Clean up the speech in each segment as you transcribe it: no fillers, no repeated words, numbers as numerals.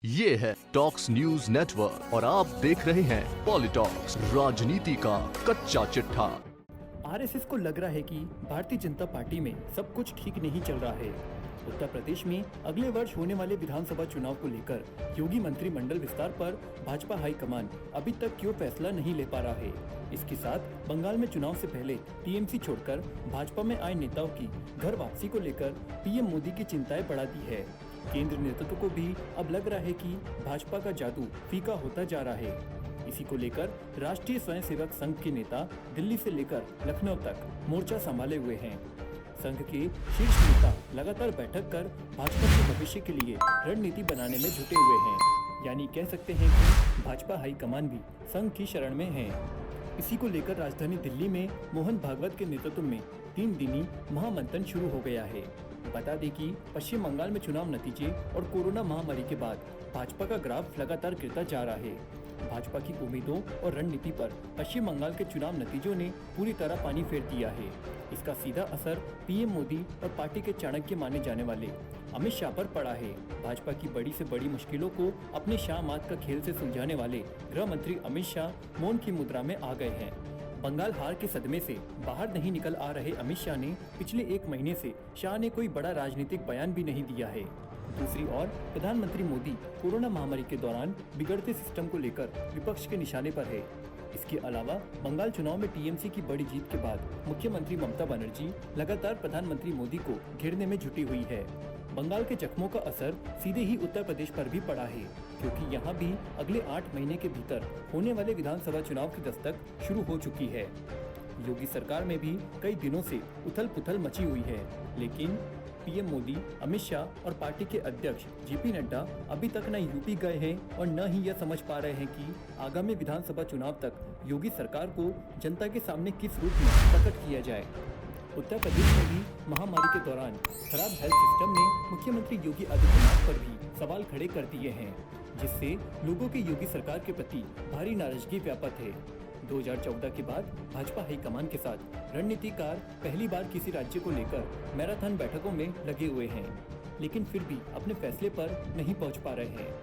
ये है talks news network और आप देख रहे हैं पॉलिटॉक्स, राजनीति का कच्चा चिट्ठा। आरएसएस को लग रहा है कि भारतीय जनता पार्टी में सब कुछ ठीक नहीं चल रहा है। उत्तर प्रदेश में अगले वर्ष होने वाले विधानसभा चुनाव को लेकर योगी मंत्रिमंडल विस्तार पर भाजपा हाईकमान अभी तक क्यों फैसला नहीं ले पा रहा है। इसके साथ बंगाल में चुनाव से पहले टीएमसी छोड़कर भाजपा में आए नेताओं की घर वापसी को लेकर पीएम मोदी की चिंताएं बढ़ा दी है। केंद्र नेतृत्व को भी अब लग रहा है कि भाजपा का जादू फीका होता जा रहा है। इसी को लेकर राष्ट्रीय स्वयंसेवक संघ के नेता दिल्ली से लेकर लखनऊ तक मोर्चा संभाले हुए हैं। संघ के शीर्ष नेता लगातार बैठक कर भाजपा के भविष्य के लिए रणनीति बनाने में जुटे हुए हैं। यानी कह सकते हैं कि भाजपा हाईकमान भी संघ की शरण में है। इसी को लेकर राजधानी दिल्ली में मोहन भागवत के नेतृत्व में 3 दिनी महामंथन शुरू हो गया है। बता दें कि पश्चिम बंगाल में चुनाव नतीजे और कोरोना महामारी के बाद भाजपा का ग्राफ लगातार गिरता जा रहा है। भाजपा की उम्मीदों और रणनीति पर पश्चिम बंगाल के चुनाव नतीजों ने पूरी तरह पानी फेर दिया है। इसका सीधा असर पीएम मोदी और पार्टी के चाणक्य माने जाने वाले अमित शाह पर पड़ा है। भाजपा की बड़ी से बड़ी मुश्किलों को अपने शाह मात का खेल से सुलझाने वाले गृह मंत्री अमित शाह मौन की मुद्रा में आ गए हैं। बंगाल हार के सदमे से बाहर नहीं निकल आ रहे अमित शाह ने पिछले 1 महीने से शाह ने कोई बड़ा राजनीतिक बयान भी नहीं दिया है। दूसरी ओर प्रधानमंत्री मोदी कोरोना महामारी के दौरान बिगड़ते सिस्टम को लेकर विपक्ष के निशाने पर है। इसके अलावा बंगाल चुनाव में टीएमसी की बड़ी जीत के बाद मुख्यमंत्री ममता बनर्जी लगातार प्रधानमंत्री मोदी को घेरने में जुटी हुई है। बंगाल के जख्मों का असर सीधे ही उत्तर प्रदेश पर भी पड़ा है, क्योंकि यहाँ भी अगले 8 महीने के भीतर होने वाले विधानसभा चुनाव की दस्तक शुरू हो चुकी है। योगी सरकार में भी कई दिनों से उथल पुथल मची हुई है, लेकिन पीएम मोदी, अमित शाह और पार्टी के अध्यक्ष जेपी नड्डा अभी तक न यूपी गए हैं और न ही यह समझ पा रहे हैं कि आगामी विधानसभा चुनाव तक योगी सरकार को जनता के सामने किस रूप में प्रकट किया जाए। उत्तर प्रदेश में भी महामारी के दौरान खराब हेल्थ सिस्टम ने मुख्यमंत्री योगी आदित्यनाथ पर भी सवाल खड़े कर दिए हैं, जिससे लोगों की योगी सरकार के प्रति भारी नाराजगी व्यापक है। 2014 के बाद भाजपा हाईकमान के साथ रणनीतिकार पहली बार किसी राज्य को लेकर मैराथन बैठकों में लगे हुए हैं, लेकिन फिर भी अपने फैसले पर नहीं पहुंच पा रहे हैं।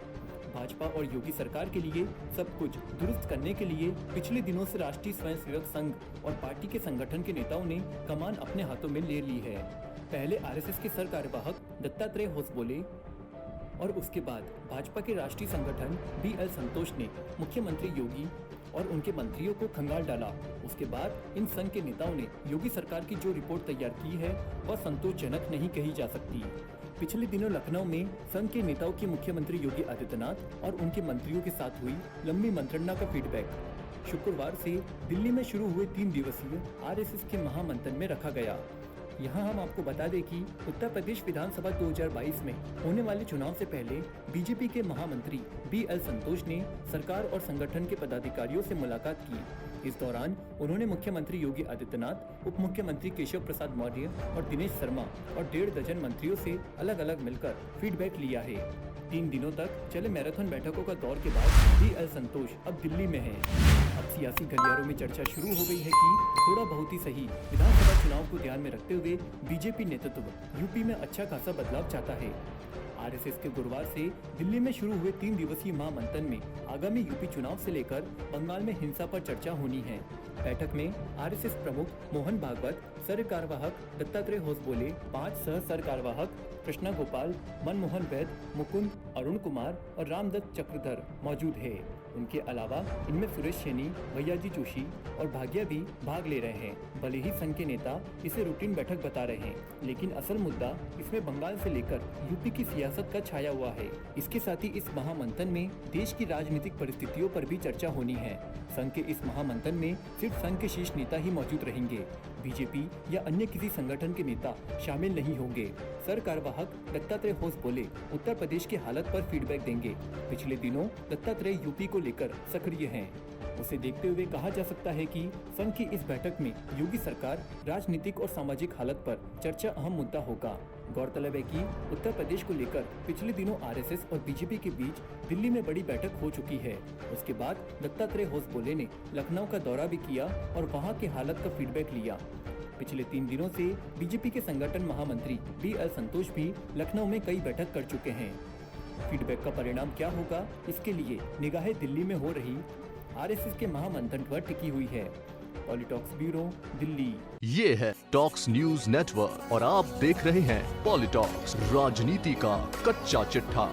भाजपा और योगी सरकार के लिए सब कुछ दुरुस्त करने के लिए पिछले दिनों से राष्ट्रीय स्वयंसेवक संघ और पार्टी के संगठन के नेताओं ने कमान अपने हाथों में ले ली है। पहले आरएसएस के सर कार्यवाहक दत्तात्रेय होसबोले और उसके बाद भाजपा के राष्ट्रीय संगठन बीएल संतोष ने मुख्यमंत्री योगी और उनके मंत्रियों को खंगाल डाला। उसके बाद इन संघ के नेताओं ने योगी सरकार की जो रिपोर्ट तैयार की है वह संतोषजनक नहीं कही जा सकती। पिछले दिनों लखनऊ में संघ के नेताओं की मुख्यमंत्री योगी आदित्यनाथ और उनके मंत्रियों के साथ हुई लंबी मंत्रणा का फीडबैक शुक्रवार से दिल्ली में शुरू हुए 3 दिवसीय आरएसएस के महामंथन में रखा गया। यहाँ हम आपको बता दें कि उत्तर प्रदेश विधानसभा 2022 में होने वाले चुनाव से पहले बीजेपी के महामंत्री बीएल संतोष ने सरकार और संगठन के पदाधिकारियों से मुलाकात की। इस दौरान उन्होंने मुख्यमंत्री योगी आदित्यनाथ, उप मुख्यमंत्री केशव प्रसाद मौर्य और दिनेश शर्मा और 1.5 दर्जन मंत्रियों से अलग अलग मिलकर फीडबैक लिया है। 3 दिनों तक चले मैराथन बैठकों का दौर के बाद बीएल संतोष अब दिल्ली में है। अब सियासी गलियारों में चर्चा शुरू हो गई है कि थोड़ा बहुत ही सही विधानसभा चुनाव को ध्यान में रखते हुए बीजेपी नेतृत्व यूपी में अच्छा खासा बदलाव चाहता है। आरएसएस के गुरुवार से दिल्ली में शुरू हुए 3 दिवसीय महामंथन में आगामी यूपी चुनाव से लेकर बंगाल में हिंसा पर चर्चा होनी है। बैठक में आरएसएस प्रमुख मोहन भागवत, सर कार्यवाहक दत्तात्रेय होसबोले, 5 सह सर कार्यवाहक कृष्णा गोपाल, मनमोहन वैद, मुकुंद, अरुण कुमार और रामदत्त चक्रधर मौजूद है। उनके अलावा इनमें सुरेश सैनी, भैयाजी जोशी और भाग्या भी भाग ले रहे हैं। भले ही संघ के नेता इसे रूटीन बैठक बता रहे हैं, लेकिन असल मुद्दा इसमें बंगाल से लेकर यूपी की सियासत का छाया हुआ है। इसके साथ ही इस महामंथन में देश की राजनीतिक परिस्थितियों पर भी चर्चा होनी है। संघ के इस महामंथन में सिर्फ संघ के शीर्ष नेता ही मौजूद रहेंगे। बीजेपी या अन्य किसी संगठन के नेता शामिल नहीं होंगे। सर कार्यवाहक दत्तात्रेय होसबोले उत्तर प्रदेश की हालत पर फीडबैक देंगे। पिछले दिनों दत्तात्रेय यूपी को लेकर सक्रिय हैं। उसे देखते हुए कहा जा सकता है कि संघ की इस बैठक में योगी सरकार, राजनीतिक और सामाजिक हालत पर चर्चा अहम मुद्दा होगा। गौरतलब है कि उत्तर प्रदेश को लेकर पिछले दिनों आरएसएस और बीजेपी के बीच दिल्ली में बड़ी बैठक हो चुकी है। उसके बाद दत्तात्रेय होसबोले ने लखनऊ का दौरा भी किया और वहां की हालत का फीडबैक लिया। पिछले 3 दिनों से बीजेपी के संगठन महामंत्री बीएल संतोष भी लखनऊ में कई बैठक कर चुके हैं। फीडबैक का परिणाम क्या होगा, इसके लिए निगाहें दिल्ली में हो रही आरएसएस के महामंथन पर टिकी हुई है। पॉलिटॉक्स ब्यूरो, दिल्ली। ये है टॉक्स न्यूज नेटवर्क और आप देख रहे हैं पॉलिटॉक्स, राजनीति का कच्चा चिट्ठा।